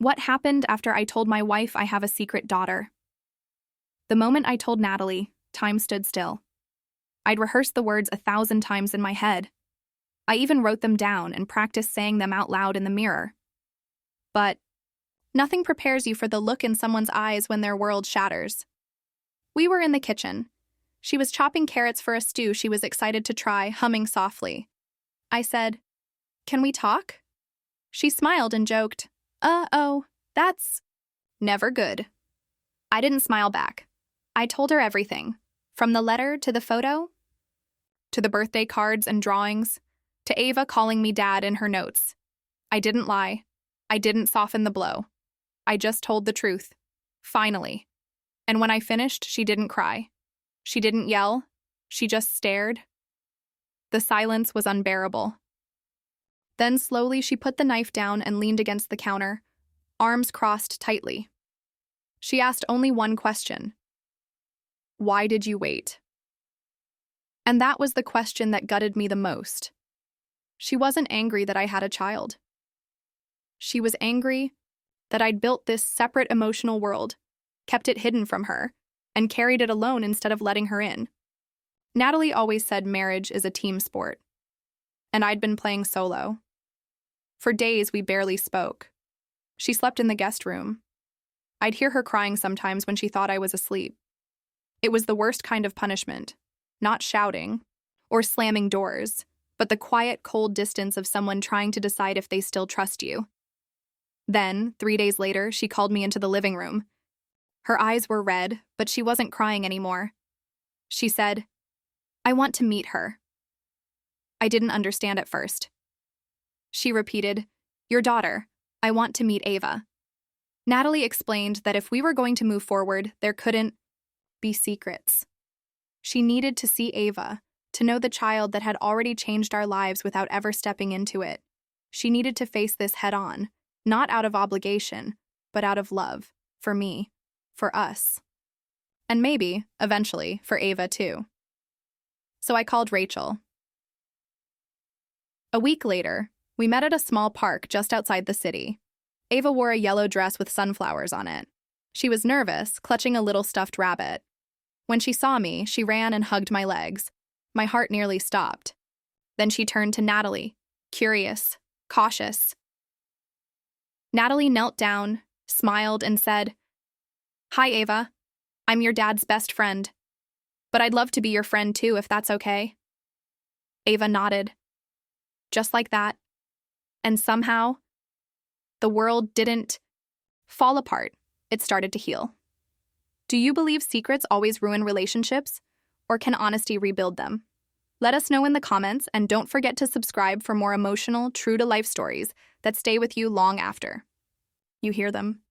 What happened after I told my wife I have a secret daughter? The moment I told Natalie, time stood still. I'd rehearsed the words 1,000 times in my head. I even wrote them down and practiced saying them out loud in the mirror. But nothing prepares you for the look in someone's eyes when their world shatters. We were in the kitchen. She was chopping carrots for a stew she was excited to try, humming softly. I said, "Can we talk?" She smiled and joked, "Oh, that's never good." I didn't smile back. I told her everything, from the letter to the photo, to the birthday cards and drawings, to Ava calling me dad in her notes. I didn't lie. I didn't soften the blow. I just told the truth. Finally. And when I finished, she didn't cry. She didn't yell. She just stared. The silence was unbearable. Then slowly she put the knife down and leaned against the counter, arms crossed tightly. She asked only one question. Why did you wait? And that was the question that gutted me the most. She wasn't angry that I had a child. She was angry that I'd built this separate emotional world, kept it hidden from her, and carried it alone instead of letting her in. Natalie always said marriage is a team sport, and I'd been playing solo. For days, we barely spoke. She slept in the guest room. I'd hear her crying sometimes when she thought I was asleep. It was the worst kind of punishment, not shouting or slamming doors, but the quiet, cold distance of someone trying to decide if they still trust you. Then, 3 days later, she called me into the living room. Her eyes were red, but she wasn't crying anymore. She said, "I want to meet her." I didn't understand at first. She repeated, "Your daughter. I want to meet Ava." Natalie explained that if we were going to move forward, there couldn't be secrets. She needed to see Ava, to know the child that had already changed our lives without ever stepping into it. She needed to face this head-on, not out of obligation, but out of love, for me, for us. And maybe, eventually, for Ava too. So I called Rachel. A week later, we met at a small park just outside the city. Ava wore a yellow dress with sunflowers on it. She was nervous, clutching a little stuffed rabbit. When she saw me, she ran and hugged my legs. My heart nearly stopped. Then she turned to Natalie, curious, cautious. Natalie knelt down, smiled, and said, "Hi, Ava. I'm your dad's best friend. But I'd love to be your friend too, if that's okay." Ava nodded. Just like that. And somehow, the world didn't fall apart. It started to heal. Do you believe secrets always ruin relationships, or can honesty rebuild them? Let us know in the comments, and don't forget to subscribe for more emotional, true-to-life stories that stay with you long after you hear them.